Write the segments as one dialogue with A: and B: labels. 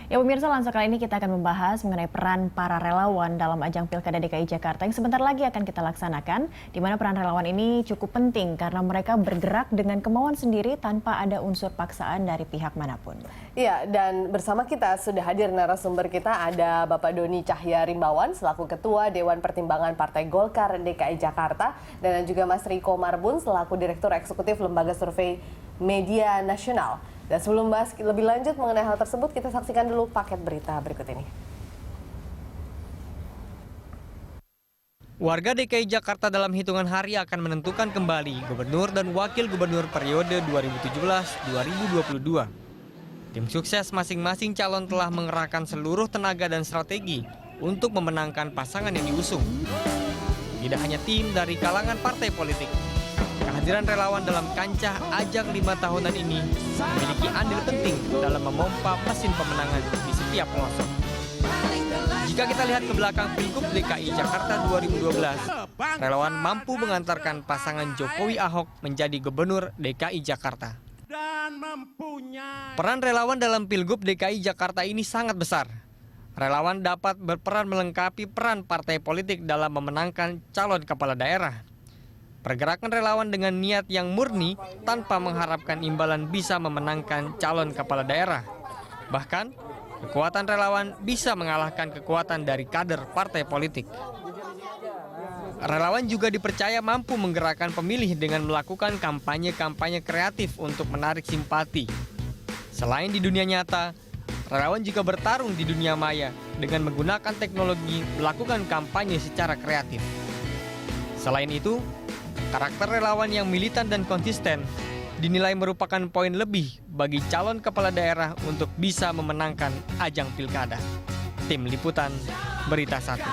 A: Ya pemirsa, langsung kali ini kita akan membahas mengenai peran para relawan dalam ajang Pilkada DKI Jakarta yang sebentar lagi akan kita laksanakan, di mana peran relawan ini cukup penting karena mereka bergerak dengan kemauan sendiri tanpa ada unsur paksaan dari pihak manapun.
B: Iya, dan bersama kita sudah hadir narasumber kita ada Bapak Doni Cahya Rimbawan selaku Ketua Dewan Pertimbangan Partai Golkar DKI Jakarta dan juga Mas Riko Marbun selaku Direktur Eksekutif Lembaga Survei Media Nasional. Dan sebelum bahas lebih lanjut mengenai hal tersebut, kita saksikan dulu paket berita berikut ini.
C: Warga DKI Jakarta dalam hitungan hari akan menentukan kembali gubernur dan wakil gubernur periode 2017-2022. Tim sukses masing-masing calon telah mengerahkan seluruh tenaga dan strategi untuk memenangkan pasangan yang diusung. Tidak hanya tim dari kalangan partai politik, kehadiran relawan dalam kancah ajang 5 tahunan ini memiliki andil penting dalam memompa mesin pemenangan di setiap pelosok. Jika kita lihat ke belakang Pilgub DKI Jakarta 2012, relawan mampu mengantarkan pasangan Jokowi Ahok menjadi gubernur DKI Jakarta. Peran relawan dalam Pilgub DKI Jakarta ini sangat besar. Relawan dapat berperan melengkapi peran partai politik dalam memenangkan calon kepala daerah. Pergerakan relawan dengan niat yang murni tanpa mengharapkan imbalan bisa memenangkan calon kepala daerah. Bahkan, kekuatan relawan bisa mengalahkan kekuatan dari kader partai politik. Relawan juga dipercaya mampu menggerakkan pemilih dengan melakukan kampanye-kampanye kreatif untuk menarik simpati. Selain di dunia nyata, relawan juga bertarung di dunia maya dengan menggunakan teknologi melakukan kampanye secara kreatif. Selain itu, karakter relawan yang militan dan konsisten dinilai merupakan poin lebih bagi calon kepala daerah untuk bisa memenangkan ajang pilkada. Tim Liputan, Berita 1.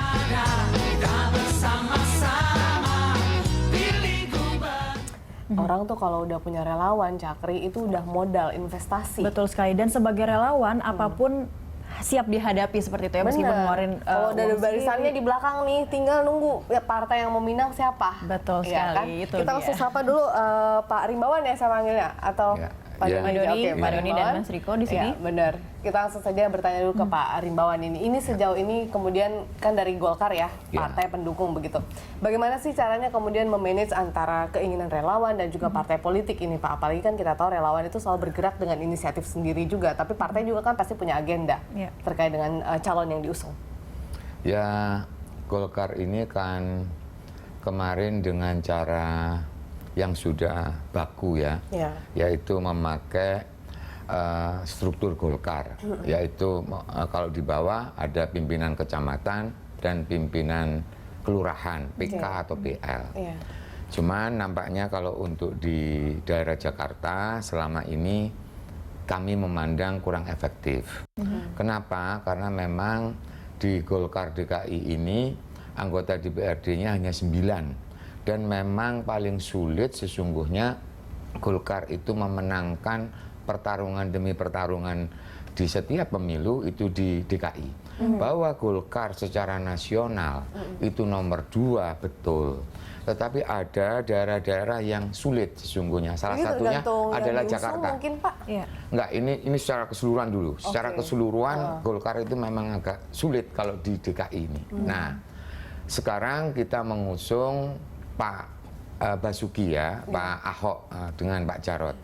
B: Orang tuh kalau udah punya relawan, Cakri, itu udah modal investasi.
A: Betul sekali, dan sebagai relawan apapun siap dihadapi seperti itu ya, meskipun ngeluarin
B: kalau udah ada
A: uang
B: barisannya
A: sendiri.
B: di belakang nih, tinggal nunggu ya partai yang meminang siapa.
A: Betul
B: Ya kan?
A: sekali, itu
B: Kita
A: dia.
B: langsung sapa dulu Pak Rimbawan ya saya panggilnya, atau
D: Ya.
B: Pak
D: Ya.
B: Doni.
A: Pak Doni,
B: Oke,
A: Pak Doni dan
B: Rimbawan.
A: Mas Riko di sini.
B: Ya, benar. Kita langsung saja bertanya dulu ke Pak Rimbawan ini. Ini sejauh ini kemudian kan dari Golkar ya,
D: Ya.
B: partai pendukung begitu. Bagaimana sih caranya kemudian memanage antara keinginan relawan dan juga partai politik ini Pak? Apalagi kan kita tahu relawan itu selalu bergerak dengan inisiatif sendiri juga, tapi partai juga kan pasti punya agenda
A: Ya.
B: terkait dengan calon yang diusung.
D: Ya, Golkar ini kan kemarin dengan cara yang sudah baku ya,
B: Ya.
D: yaitu memakai struktur Golkar, yaitu kalau di bawah ada pimpinan kecamatan dan pimpinan kelurahan, PK atau PL.
B: Iya.
D: Cuman nampaknya kalau untuk di daerah Jakarta selama ini kami memandang kurang efektif. Kenapa? Karena memang di Golkar DKI ini anggota DPRD-nya hanya 9. Dan memang paling sulit sesungguhnya Golkar itu memenangkan pertarungan demi pertarungan di setiap pemilu itu di DKI. Bahwa Golkar secara nasional itu nomor 2 betul. Tetapi ada daerah-daerah yang sulit sesungguhnya. Salah
B: Ini
D: satunya
B: tergantung yang
D: adalah
B: diusung
D: Jakarta.
B: mungkin Pak.
A: Iya.
D: Enggak, ini secara keseluruhan dulu. Secara
B: Oke.
D: keseluruhan Golkar itu memang agak sulit kalau di DKI ini. Nah, sekarang kita mengusung Pak Basuki ya, Pak Ahok dengan Pak Jarot.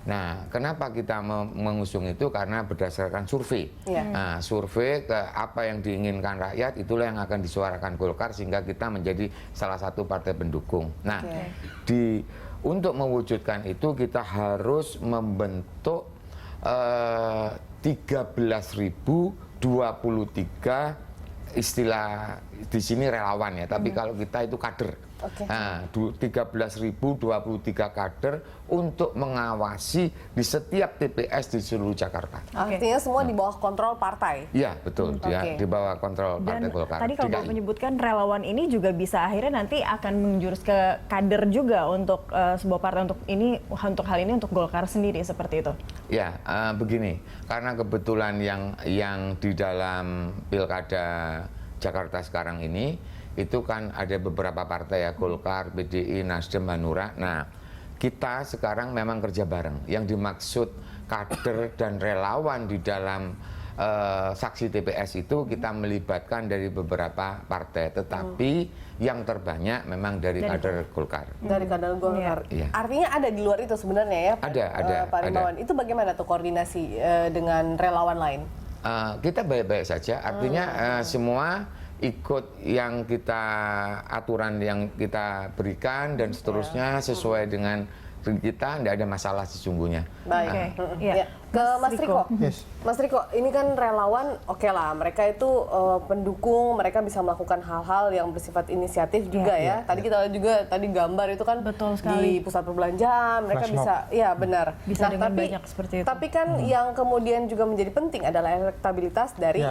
D: Nah, kenapa kita mengusung itu? Karena berdasarkan survei.
B: Iya.
D: Nah, survei ke apa yang diinginkan rakyat itulah yang akan disuarakan Golkar sehingga kita menjadi salah satu partai pendukung. Nah, untuk mewujudkan itu kita harus membentuk 13.023 istilah di sini relawan ya, tapi kalau kita itu kader.
B: Oke.
D: Nah, 13.023 kader untuk mengawasi di setiap TPS di seluruh Jakarta.
B: Artinya semua di bawah kontrol partai.
D: Iya, betul.
B: Oke.
D: Di bawah kontrol Partai
A: Dan
D: Golkar.
A: tadi kalau Bapak
D: DKI.
A: menyebutkan relawan ini juga bisa akhirnya nanti akan menjurus ke kader juga untuk sebuah partai untuk hal ini untuk Golkar sendiri seperti itu.
D: Ya, begini, karena kebetulan yang di dalam Pilkada Jakarta sekarang ini itu kan ada beberapa partai ya, Golkar, PDI, Nasdem, Hanura. Nah, kita sekarang memang kerja bareng. Yang dimaksud kader dan relawan di dalam saksi TPS itu kita melibatkan dari beberapa partai, tetapi yang terbanyak memang dari kader Golkar.
B: Dari kader Golkar.
D: Iya.
B: Artinya ada di luar itu sebenarnya ya, Pak Rimbawan. Itu bagaimana tuh koordinasi dengan relawan lain?
D: Kita baik-baik saja, artinya semua ikut yang kita aturan yang kita berikan dan seterusnya sesuai dengan kita, tidak ada masalah sesungguhnya.
B: Baik. Ke Mas Riko.
E: Yes.
B: Mas Riko, ini kan relawan, oke lah, mereka itu pendukung, mereka bisa melakukan hal-hal yang bersifat inisiatif juga ya. Tadi kita juga gambar itu kan
A: Betul sekali.
B: di pusat perbelanjaan, mereka
E: Flash mob.
B: bisa, ya benar.
A: Bisa dengan banyak seperti itu.
B: Tapi kan yang kemudian juga menjadi penting adalah elektabilitas dari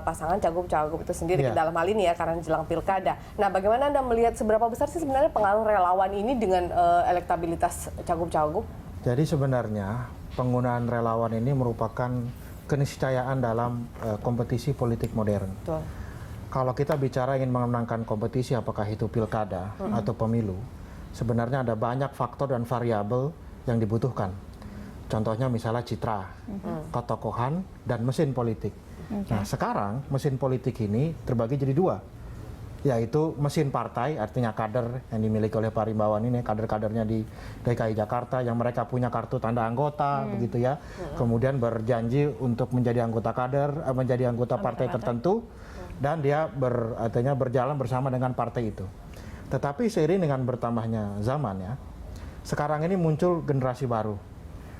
B: pasangan cagup-cagup itu sendiri dalam hal ini ya, karena jelang pilkada. Nah, bagaimana Anda melihat seberapa besar sih sebenarnya pengaruh relawan ini dengan elektabilitas cagup-cagup?
E: Jadi sebenarnya penggunaan relawan ini merupakan keniscayaan dalam kompetisi politik modern.
B: Betul.
E: Kalau kita bicara ingin memenangkan kompetisi, apakah itu pilkada atau pemilu, sebenarnya ada banyak faktor dan variabel yang dibutuhkan. Contohnya misalnya citra, ketokohan, dan mesin politik. Nah, sekarang mesin politik ini terbagi jadi dua, yaitu mesin partai, artinya kader yang dimiliki oleh Pak Rimbawan ini, kader-kadernya di DKI Jakarta yang mereka punya kartu tanda anggota, begitu ya. Kemudian berjanji untuk menjadi anggota kader, menjadi anggota partai tertentu, dan dia artinya berjalan bersama dengan partai itu. Tetapi seiring dengan bertambahnya zaman ya, sekarang ini muncul generasi baru.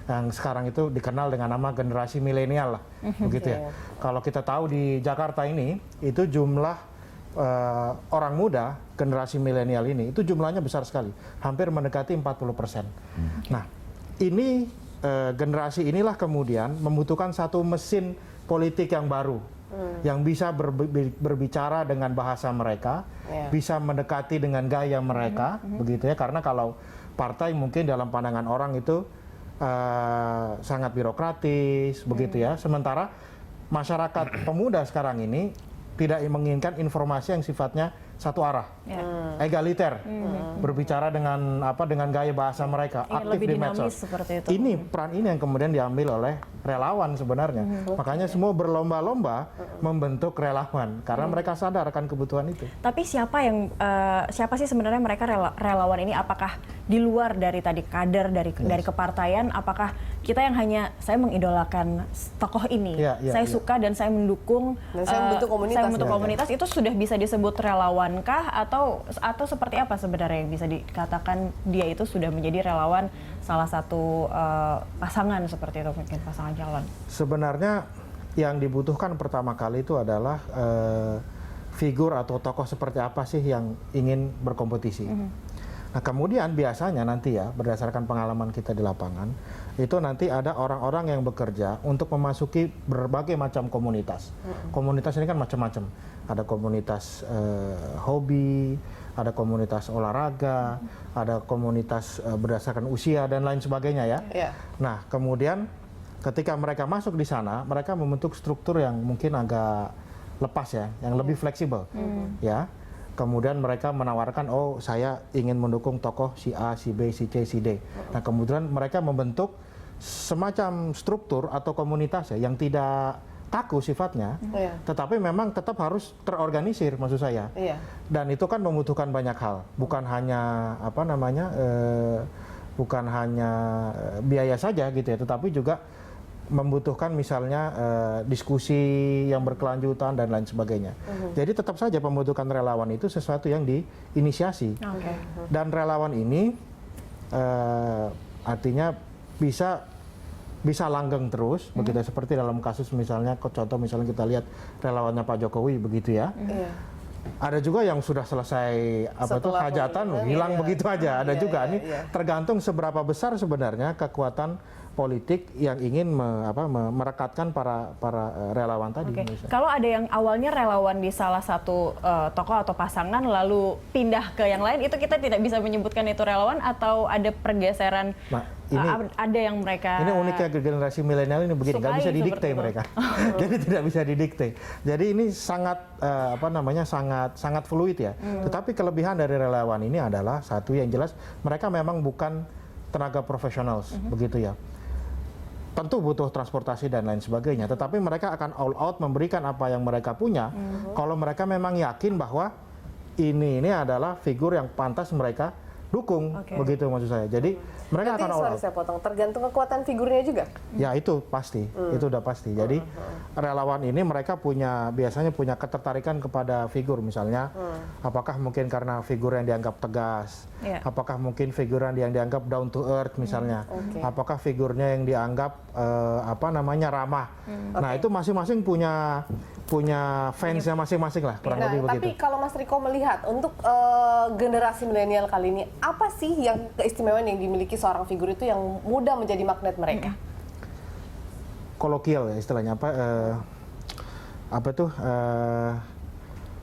E: Yang sekarang itu dikenal dengan nama generasi milenial lah, begitu ya. Kalau kita tahu di Jakarta ini, itu jumlah orang muda generasi milenial ini itu jumlahnya besar sekali, hampir mendekati 40%. Nah, ini generasi inilah kemudian membutuhkan satu mesin politik yang baru, yang bisa berbicara dengan bahasa mereka, bisa mendekati dengan gaya mereka, begitu ya. Karena kalau partai mungkin dalam pandangan orang itu sangat birokratis, begitu ya. Sementara masyarakat pemuda sekarang ini tidak menginginkan informasi yang sifatnya satu arah, egaliter, berbicara dengan gaya bahasa mereka, aktif di medsos. Ini peran ini yang kemudian diambil oleh relawan sebenarnya. Makanya semua berlomba-lomba membentuk relawan karena mereka sadar akan kebutuhan itu.
A: Tapi siapa sih sebenarnya mereka relawan ini? Apakah di luar dari tadi kader dari kepartaian? Apakah kita yang hanya saya mengidolakan tokoh ini, saya suka dan saya mendukung,
B: dan saya membentuk komunitas,
A: itu sudah bisa disebut relawan kah atau seperti apa sebenarnya yang bisa dikatakan dia itu sudah menjadi relawan salah satu pasangan seperti itu, mungkin pasangan calon?
E: Sebenarnya yang dibutuhkan pertama kali itu adalah figur atau tokoh seperti apa sih yang ingin berkompetisi. Nah, kemudian biasanya nanti ya, berdasarkan pengalaman kita di lapangan, itu nanti ada orang-orang yang bekerja untuk memasuki berbagai macam komunitas. Komunitas ini kan macam-macam. Ada komunitas hobi, ada komunitas olahraga, ada komunitas berdasarkan usia dan lain sebagainya ya. Nah, kemudian ketika mereka masuk di sana, mereka membentuk struktur yang mungkin agak lepas ya, yang lebih fleksibel, ya. Kemudian mereka menawarkan, oh saya ingin mendukung tokoh si A, si B, si C, si D. Nah, kemudian mereka membentuk semacam struktur atau komunitas ya yang tidak kaku sifatnya, tetapi memang tetap harus terorganisir, maksud saya. Dan itu kan membutuhkan banyak hal, bukan hanya bukan hanya biaya saja gitu ya, tetapi juga membutuhkan misalnya diskusi yang berkelanjutan dan lain sebagainya. Jadi tetap saja pembentukan relawan itu sesuatu yang diinisiasi. Dan relawan ini artinya bisa langgeng terus, begitu seperti dalam kasus misalnya, contoh misalnya kita lihat relawannya Pak Jokowi begitu ya. Ada juga yang sudah selesai hajatan hilang begitu aja. Ada juga ini tergantung seberapa besar sebenarnya kekuatan politik yang ingin merekatkan para relawan tadi.
A: Kalau ada yang awalnya relawan di salah satu tokoh atau pasangan lalu pindah ke yang lain, itu kita tidak bisa menyebutkan itu relawan atau ada pergeseran?
E: Nah,
A: ada yang mereka
E: ini uniknya generasi milenial ini begini, nggak bisa didikte mereka. Jadi tidak bisa didikte. Jadi ini sangat sangat fluid ya. Tetapi kelebihan dari relawan ini adalah satu yang jelas mereka memang bukan tenaga profesional begitu ya. tentu butuh transportasi dan lain sebagainya, tetapi mereka akan all out memberikan apa yang mereka punya kalau mereka memang yakin bahwa ini adalah figur yang pantas mereka dukung, begitu maksud saya. Jadi mereka
B: Nanti,
E: akan all
B: sorry
E: out.
B: saya potong, tergantung kekuatan figurnya juga.
E: Ya itu pasti, itu udah pasti. Jadi relawan ini mereka biasanya punya ketertarikan kepada figur, misalnya apakah mungkin karena figur yang dianggap tegas, apakah mungkin figur yang dianggap down to earth misalnya, apakah figurnya yang dianggap ramah. Nah itu masing-masing punya fansnya masing-masing lah, kurang lebih begitu.
B: Tapi kalau Mas Riko melihat untuk generasi milenial kali ini, apa sih yang keistimewaan yang dimiliki seorang figur itu yang mudah menjadi magnet mereka?
E: Kolokial ya istilahnya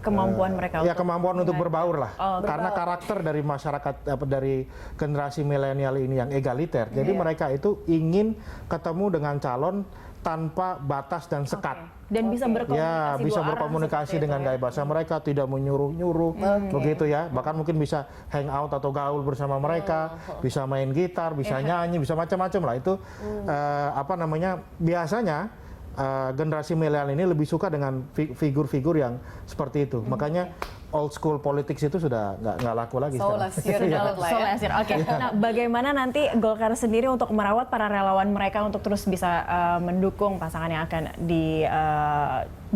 A: Kemampuan mereka
E: ya kemampuan untuk berbaur lah. Karena
B: berbaur.
E: karakter dari masyarakat dari generasi milenial ini yang egaliter. Jadi mereka itu ingin ketemu dengan calon tanpa batas dan sekat.
A: Dan bisa berkomunikasi
E: Ya, bisa
A: dua arah
E: berkomunikasi
A: seperti
E: dengan
A: itu,
E: gaya bahasa mereka, tidak menyuruh-nyuruh, begitu ya. Bahkan mungkin bisa hang out atau gaul bersama mereka, bisa main gitar, bisa nyanyi, bisa macam-macam lah. Itu biasanya generasi milenial ini lebih suka dengan figur-figur yang seperti itu. Makanya old school politics itu sudah nggak laku lagi sekarang.
A: Solasir. Oke. Nah, bagaimana nanti Golkar sendiri untuk merawat para relawan mereka untuk terus bisa mendukung pasangan yang akan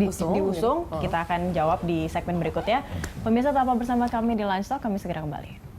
A: diusung? Kita akan jawab di segmen berikutnya. Pemirsa, tetap bersama kami di Lunch Talk, kami segera kembali.